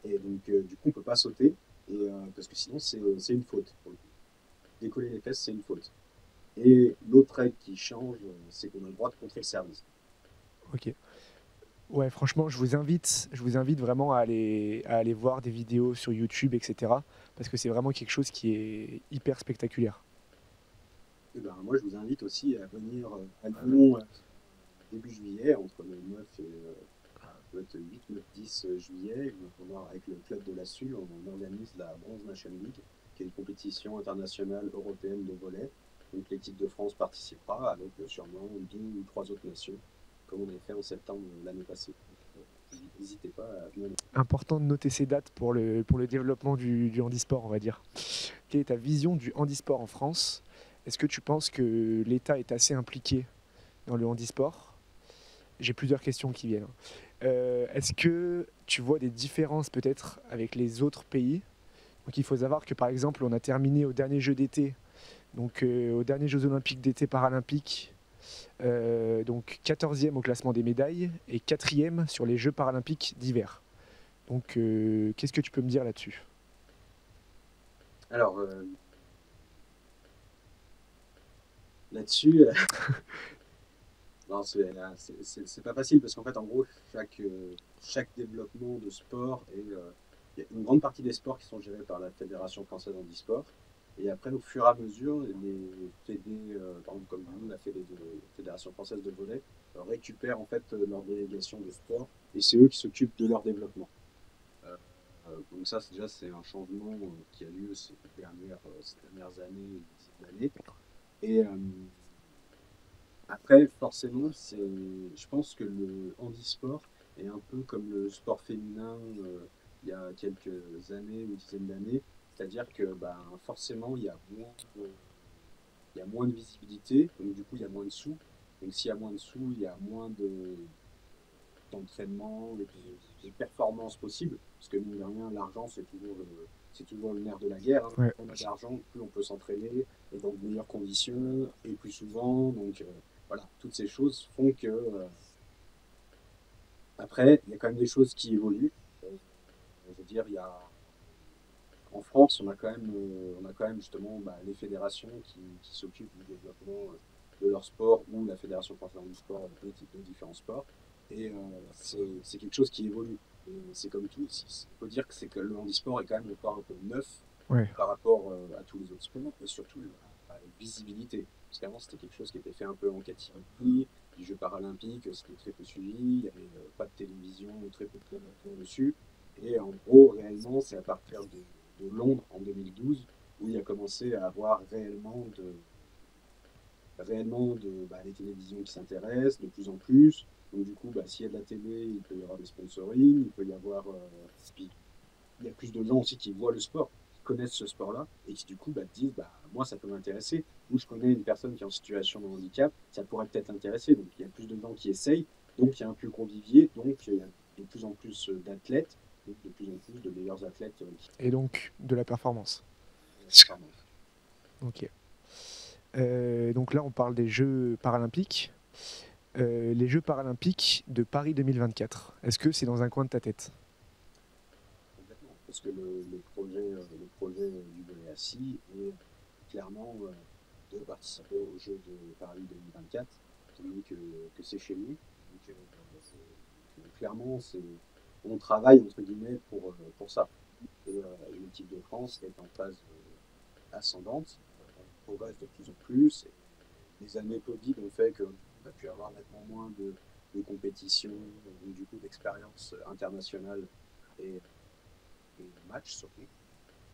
Et donc, du coup, on ne peut pas sauter, parce que sinon, c'est une faute. Pour le coup. Décoller les fesses, c'est une faute. Et l'autre règle qui change, c'est qu'on a le droit de contrer le service. Ok. Ouais, franchement, je vous invite vraiment à aller voir des vidéos sur YouTube, etc. Parce que c'est vraiment quelque chose qui est hyper spectaculaire. Et ben, moi, je vous invite aussi à venir à Lyon début juillet, entre le 9 et peut-être 8, 9, 10 juillet. Avec le club de la SUL, on organise la Bronze Nation League, qui est une compétition internationale européenne de volley. Donc l'équipe de France participera avec sûrement 2 ou 3 autres nations, comme on avait fait en septembre l'année passée. N'hésitez pas à venir. Important de noter ces dates pour le développement du handisport, on va dire. Quelle est ta vision du handisport en France? Est-ce que tu penses que l'État est assez impliqué dans le handisport? J'ai plusieurs questions qui viennent. Est-ce que tu vois des différences peut-être avec les autres pays? Donc il faut savoir que par exemple, on a terminé au dernier jeu d'été, donc aux derniers Jeux olympiques d'été paralympiques, donc 14e au classement des médailles et 4e sur les Jeux paralympiques d'hiver. Donc qu'est-ce que tu peux me dire là-dessus? Alors là-dessus, non, c'est pas facile parce qu'en fait, en gros, chaque développement de sport il y a une grande partie des sports qui sont gérés par la Fédération française handisport. Et après, au fur et à mesure, les fédés, par exemple, comme nous, la Fédération française de volley, récupèrent en fait leur délégation de sport et c'est eux qui s'occupent de leur développement. Donc ça, c'est un changement qui a lieu ces dernières années, une dizaine d'années. Et après, forcément, je pense que le handisport est un peu comme le sport féminin il y a quelques années ou dizaines d'années. C'est-à-dire que forcément, il y a moins de visibilité, donc du coup, il y a moins de sous. Donc s'il y a moins de sous, il y a moins d'entraînement et de performances possibles. Parce que mine de rien, l'argent, c'est toujours le nerf de la guerre. Hein. Ouais. Plus on a d'argent, plus on peut s'entraîner et dans de meilleures conditions et plus souvent. Donc voilà, toutes ces choses font que après, il y a quand même des choses qui évoluent. Je veux dire, en France, on a quand même justement les fédérations qui s'occupent du développement de leur sport ou la Fédération française du sport de différents sports. Et c'est quelque chose qui évolue. Et c'est comme tout. Il faut dire que le handisport est quand même encore un peu neuf Ouais. par rapport à tous les autres sports et surtout à la visibilité. Parce qu'avant, c'était quelque chose qui était fait un peu en catimini. Les Jeux paralympiques, c'était très peu suivi. Il n'y avait pas de télévision ou très peu de télévision dessus. Et en gros, réellement, c'est à partir de Londres en 2012 où il a commencé à avoir réellement les télévisions qui s'intéressent de plus en plus. Donc du coup, s'il y a de la télé, il peut y avoir des sponsoring, il peut y avoir... puis, il y a plus de gens aussi qui voient le sport, qui connaissent ce sport-là, et qui du coup disent, moi ça peut m'intéresser, ou je connais une personne qui est en situation de handicap, ça pourrait peut-être intéresser. Donc il y a plus de gens qui essayent, donc il y a un plus gros vivier, donc il y a de plus en plus d'athlètes, donc de plus en plus de meilleurs athlètes qui Et donc de la performance. pardon. Ok. Donc là, on parle des Jeux paralympiques. Les Jeux paralympiques de Paris 2024. Est-ce que c'est dans un coin de ta tête? Complètement. Parce que le projet du volet assis est clairement de participer aux Jeux de Paris 2024. étant donné que c'est chez nous. Clairement, on travaille entre guillemets pour ça. Et l'équipe de France est en phase ascendante, on progresse de plus en plus. Et les années Covid ont fait qu'on a pu avoir nettement moins de compétitions, donc du coup d'expériences internationales et, et matchs surtout.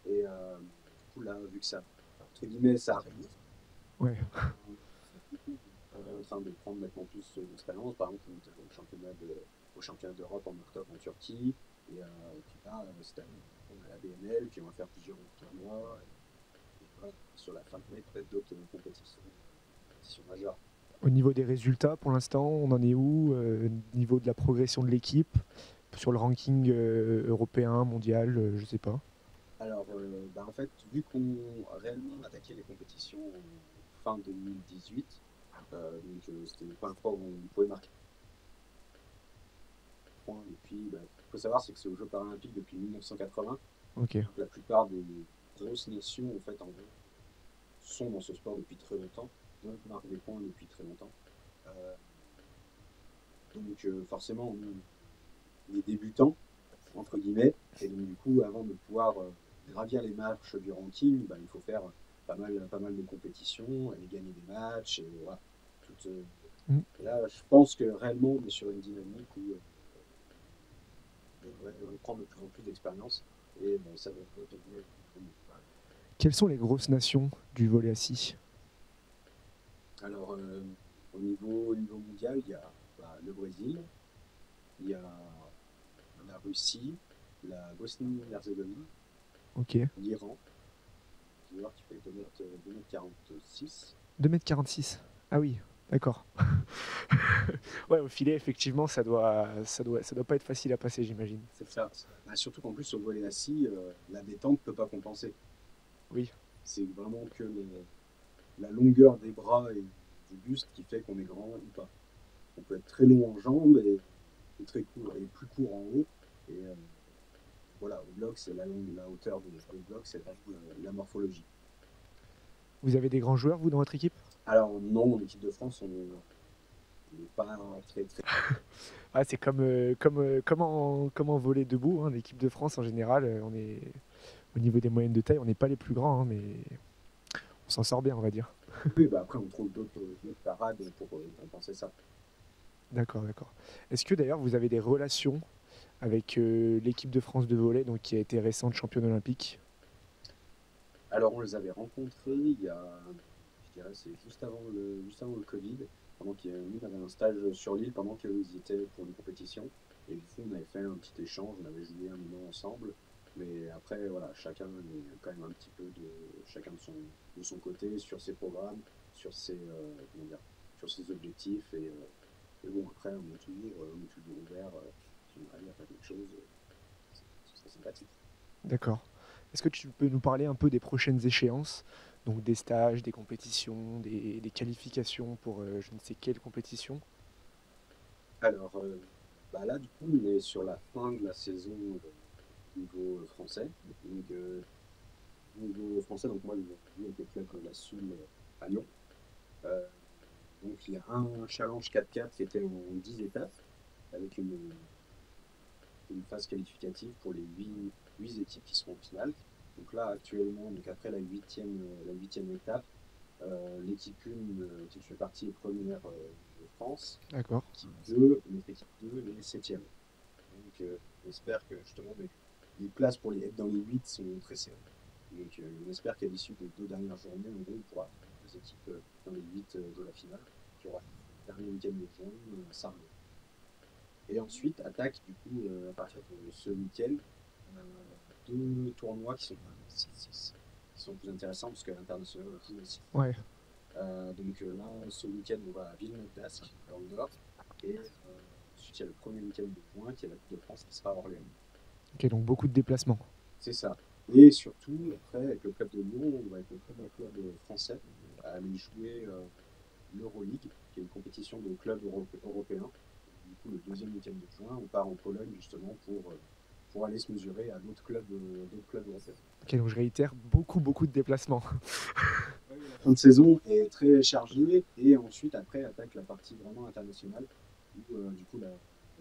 Et du coup là, vu que ça, entre guillemets, ça arrive, Ouais. on est en train de prendre nettement plus d'expérience. Par exemple, on est allé au championnat d'Europe en octobre en Turquie. Et puis là, cette année, on a la BNL, puis on va faire plusieurs autres tournois. Et voilà, sur la fin de l'année, peut-être d'autres compétitions majeures. Au niveau des résultats, pour l'instant, on en est où niveau de la progression de l'équipe, sur le ranking européen, mondial, je sais pas. Alors, en fait, vu qu'on a réellement attaqué les compétitions en fin 2018, c'était la première fois où on pouvait marquer des points depuis. Il faut savoir, c'est que c'est aux Jeux paralympiques depuis 1980. Ok. Donc, la plupart des grosses nations, en fait, en gros, sont dans ce sport depuis très longtemps, donc marquent des points depuis très longtemps. Euh, Forcément, on est débutants, entre guillemets, et donc du coup, avant de pouvoir gravir les marches du ranking, il faut faire pas mal de compétitions et gagner des matchs. Et voilà, tout, Mm. et là, je pense que réellement, on est sur une dynamique où on prend de plus en plus d'expérience et ça va retenir. Quelles sont les grosses nations du volley assis? Alors, au niveau mondial, il y a le Brésil, il y a la Russie, la Bosnie-Herzégovine, Ok. l'Iran, joueur qui fait 2,46 m. 2,46 m. Ah oui, d'accord. Ouais, au filet, effectivement, ça doit pas être facile à passer, j'imagine. C'est ça. Surtout qu'en plus, au volet assis, la détente ne peut pas compenser. Oui. C'est vraiment que la longueur des bras et du buste qui fait qu'on est grand ou pas. On peut être très long en jambes et très court et plus court en haut. Et voilà, au bloc, c'est la hauteur des blocs, c'est la morphologie. Vous avez des grands joueurs, vous, dans votre équipe? Alors non, en équipe de France, on n'est pas très. Ah, c'est comme en volley debout, hein, l'équipe de France en général, on est au niveau des moyennes de taille, on n'est pas les plus grands, hein, mais on s'en sort bien, on va dire. Oui, après, on trouve d'autres parades pour compenser ça. D'accord, d'accord. Est-ce que d'ailleurs vous avez des relations avec l'équipe de France de volley, donc qui a été récente championne olympique? Alors, on les avait rencontrés il y a, je dirais, c'est juste avant le Covid, pendant nous, on avait un stage sur l'île pendant qu'ils y étaient pour une compétition. Et du coup, on avait fait un petit échange, on avait joué un moment ensemble. Mais après, voilà, chacun est quand même un petit peu chacun de son côté, sur ses programmes, sur comment dire, sur ses objectifs. Et bon, après, on est toujours ouvert. Si on arrive à faire quelque chose, ce serait sympathique. D'accord. Est-ce que tu peux nous parler un peu des prochaines échéances, donc des stages, des compétitions, des qualifications pour je ne sais quelle compétition? Alors, là, du coup, on est sur la fin de la saison niveau français. Donc, niveau français, donc moi, je joue avec le club de la Soule à Lyon. Euh, donc, il y a un challenge 4-4 qui était en 10 étapes, avec une phase qualificative pour les 8 équipes qui seront en finale. Donc là, actuellement, donc après la huitième étape, l'équipe 1, qui fait partie, est première de France. D'accord. Notre équipe 2 est septième. Donc, on espère que justement les places pour être dans les 8 sont très serrées. Donc, on espère qu'à l'issue des 2 dernières journées, en gros, on pourra avoir les équipes dans les 8 de la finale, qui aura le dernier week-end de juin, Sarre. Et ensuite, attaque, du coup, à partir de ce week-end, euh, 2 tournois qui sont 6-6, qui sont plus intéressants parce qu'à l'international, on joue aussi. Ouais. Là, ce week-end, on va à Villeneuve d'Ascq, dans le Nord. Et ensuite, il y a le premier week-end de juin, qui est la Coupe de France, qui sera à Orléans. Ok, donc beaucoup de déplacements. C'est ça. Et surtout, après, avec le club de Lyon, on va être le premier club français à aller jouer l'Euroleague, qui est une compétition de clubs européens. Du coup, le deuxième week-end de juin, on part en Pologne justement pour aller se mesurer à d'autres clubs européens. Ok, donc je réitère, beaucoup de déplacements. La fin de saison est très chargée et ensuite après attaque la partie vraiment internationale où du coup la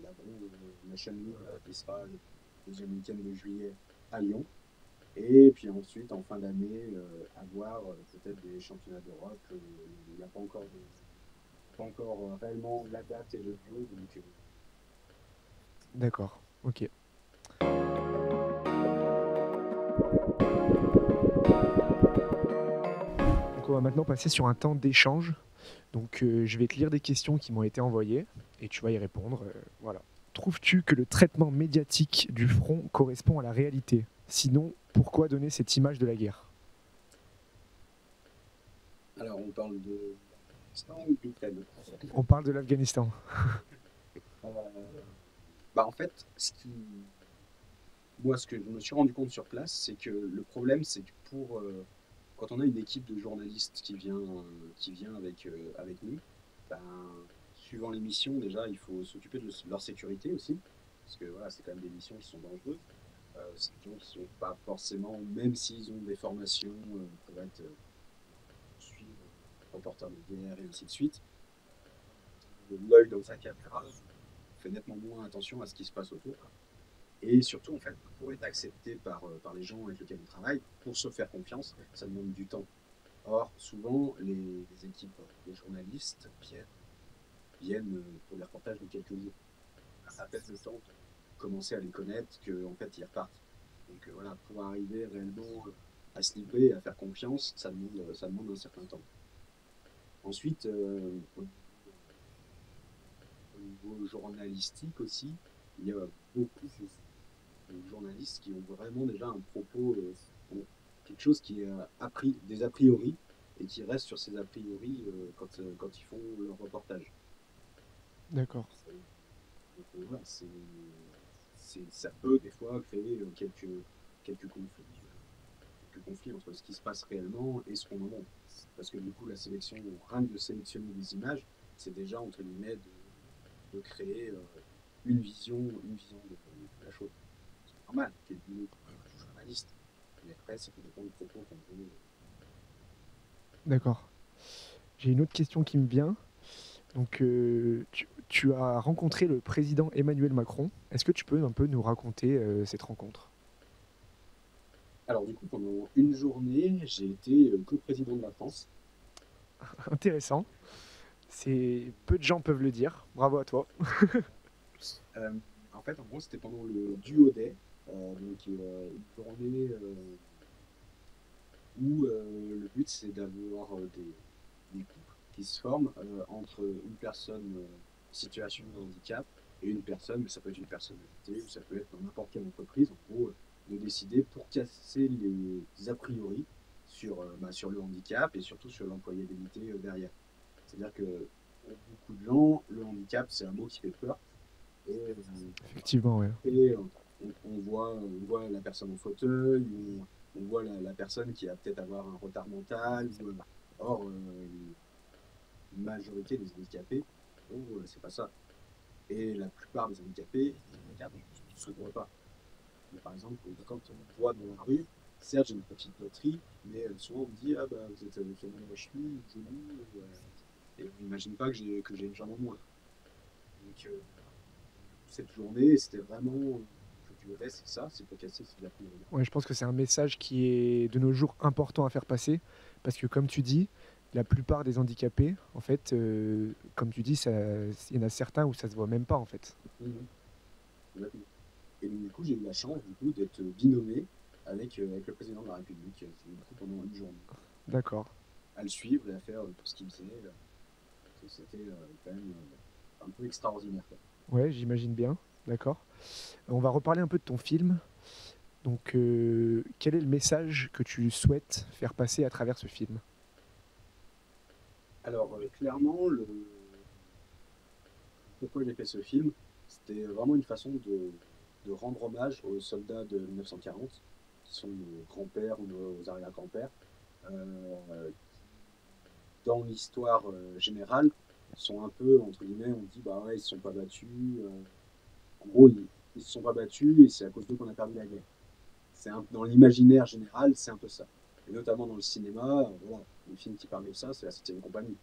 Bronze Nation League qui sera le deuxième week-end de juillet à Lyon. Et puis ensuite en fin d'année avoir peut-être des championnats d'Europe. Il n'y a pas encore réellement la date et le lieu. Donc, D'accord, ok. Donc on va maintenant passer sur un temps d'échange. Donc je vais te lire des questions qui m'ont été envoyées et tu vas y répondre. Voilà. Trouves-tu que le traitement médiatique du front correspond à la réalité? Sinon, pourquoi donner cette image de la guerre? alors on parle de l'Afghanistan ou de l'Ukraine. On parle de l'Afghanistan. Euh, Bah en fait, moi, ce que je me suis rendu compte sur place, c'est que le problème, c'est que quand on a une équipe de journalistes qui vient avec nous, ben, suivant les missions, déjà, il faut s'occuper de leur sécurité aussi, parce que voilà, c'est quand même des missions qui sont dangereuses. C'est des gens qui sont pas forcément, même s'ils ont des formations pour être suivre reporter de guerre et ainsi de suite, l'œil dans sa caméra fait nettement moins attention à ce qui se passe autour. Et surtout, en fait, pour être accepté par les gens avec lesquels on travaille, pour se faire confiance, ça demande du temps. Or, souvent, les équipes de journalistes viennent pour des reportages de quelques jours. Ça fait le temps de commencer à les connaître qu'en fait, ils repartent. Donc voilà, pour arriver réellement à se livrer et à faire confiance, ça demande un certain temps. Ensuite, au niveau journalistique aussi, il y a beaucoup de journalistes qui ont vraiment déjà un propos, quelque chose qui est des a priori et qui restent sur ces a priori quand ils font leur reportage. D'accord. Donc, voilà, ça peut des fois créer quelques conflits entre ce qui se passe réellement et ce qu'on en montre. Parce que du coup, rien que de sélectionner des images, c'est déjà, entre guillemets, de créer une vision de la chose. C'est normal, qui est le boulot du journaliste. Mais après, ça peut dépendre du propos qu'on veut. D'accord. J'ai une autre question qui me vient. Donc, tu as rencontré le président Emmanuel Macron. Est-ce que tu peux un peu nous raconter cette rencontre? Alors, du coup, pendant une journée, j'ai été co-président de la France. Intéressant. C'est peu de gens peuvent le dire. Bravo à toi. Euh, En fait, en gros, c'était pendant le Duo Day, donc une journée où le but, c'est d'avoir des couples qui se forment entre une personne en situation de handicap et une personne, mais ça peut être une personnalité, ou ça peut être dans n'importe quelle entreprise, en gros, de décider pour casser les a priori sur le handicap et surtout sur l'employabilité derrière. C'est-à-dire que pour beaucoup de gens, le handicap, c'est un mot qui fait peur. Effectivement, ouais. Et on voit la personne en fauteuil, ou on voit la personne qui va peut-être avoir un retard mental. Or, une majorité des handicapés, bon, c'est pas ça. Et la plupart des handicapés, ils regardent ne se voient pas. Mais par exemple, quand on me voit dans la rue, certes, j'ai une petite poterie, mais souvent on me dit: ah bah, vous êtes fait mal à la cheville, au genou, et on n'imagine pas que j'ai une jambe en moins. Donc, cette journée, c'était vraiment l'objectif, c'est ça, c'est pour casser ces a priori. Ouais, je pense que c'est un message qui est de nos jours important à faire passer parce que, comme tu dis, la plupart des handicapés, en fait, comme tu dis, il y en a certains où ça se voit même pas, en fait. Mhm. Complètement. Et donc, du coup, j'ai eu la chance d'être binômé avec le président de la République du coup, pendant une journée, D'accord. à le suivre et à faire tout ce qu'il faisait. C'était quand même un peu extraordinaire, quoi. Ouais, j'imagine bien. D'accord. On va reparler un peu de ton film. Donc, quel est le message que tu souhaites faire passer à travers ce film? Alors, clairement, pourquoi j'ai fait ce film, c'était vraiment une façon de rendre hommage aux soldats de 1940, qui sont nos grands-pères ou nos arrière-grands-pères, dans l'histoire générale, sont un peu, entre guillemets, on dit, bah ouais, ils ne se sont pas battus. En gros, ils se sont pas battus et c'est à cause d'eux qu'on a perdu la guerre. Dans l'imaginaire général, c'est un peu ça. Et notamment dans le cinéma, voilà, les films qui parlent de ça, c'est la 7e compagnie.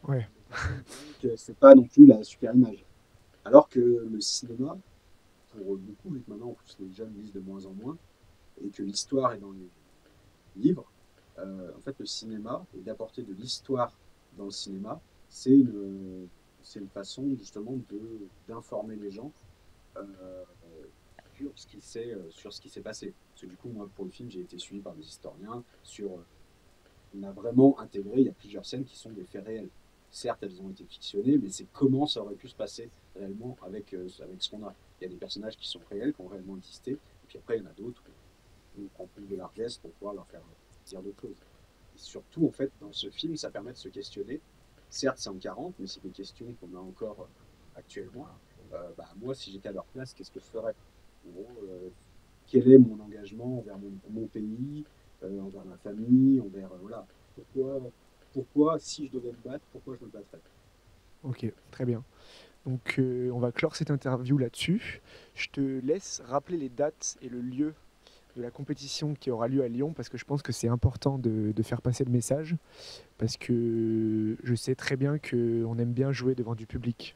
Ouais. Donc, c'est pas non plus la super image. Alors que le cinéma, pour beaucoup, vu que maintenant en plus les jeunes lisent de moins en moins, et que l'histoire est dans les livres, en fait le cinéma, et d'apporter de l'histoire dans le cinéma, c'est une façon justement d'informer les gens euh, sur ce qui s'est passé. Parce que du coup, moi, pour le film, j'ai été suivi par des historiens on a vraiment intégré, il y a plusieurs scènes qui sont des faits réels. Certes, elles ont été fictionnées, mais c'est comment ça aurait pu se passer réellement avec ce qu'on a. Il y a des personnages qui sont réels, qui ont réellement existé, et puis après, il y en a d'autres où on prend plus de largesse pour pouvoir leur faire dire d'autres choses. Et surtout, en fait, dans ce film, ça permet de se questionner. Certes, c'est en 40, mais c'est des questions qu'on a encore actuellement. Moi, si j'étais à leur place, qu'est-ce que je ferais? En gros, quel est mon engagement envers mon pays, envers ma famille, envers voilà. Pourquoi, si je devais me battre, pourquoi je me battrais? Ok, très bien. Donc on va clore cette interview là-dessus. Je te laisse rappeler les dates et le lieu de la compétition qui aura lieu à Lyon parce que je pense que c'est important de faire passer le message parce que je sais très bien qu'on aime bien jouer devant du public.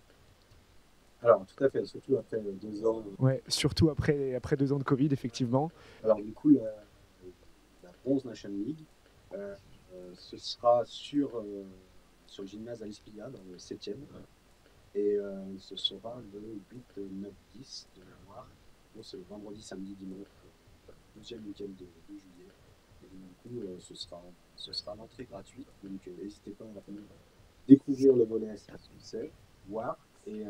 Alors, tout à fait, surtout après 2 ans. Ouais, surtout après 2 ans de Covid, effectivement. Alors, du coup, la Bronze Nation League, euh, ce sera sur le gymnase Alispia, dans le 7e. Et ce sera le 8, 9, 10 de mémoire. Bon, c'est le vendredi, samedi, dimanche, deuxième week-end de juillet. Et du coup, ce sera l'entrée gratuite. Donc, n'hésitez pas à venir découvrir le volet S ce que c'est, voir, et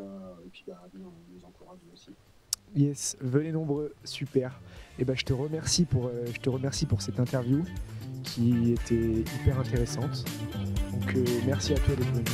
puis à venir nous encourager aussi. Yes, venez nombreux, super. Et ben je te remercie pour cette interview qui était hyper intéressante. Donc merci à toi d'être venu.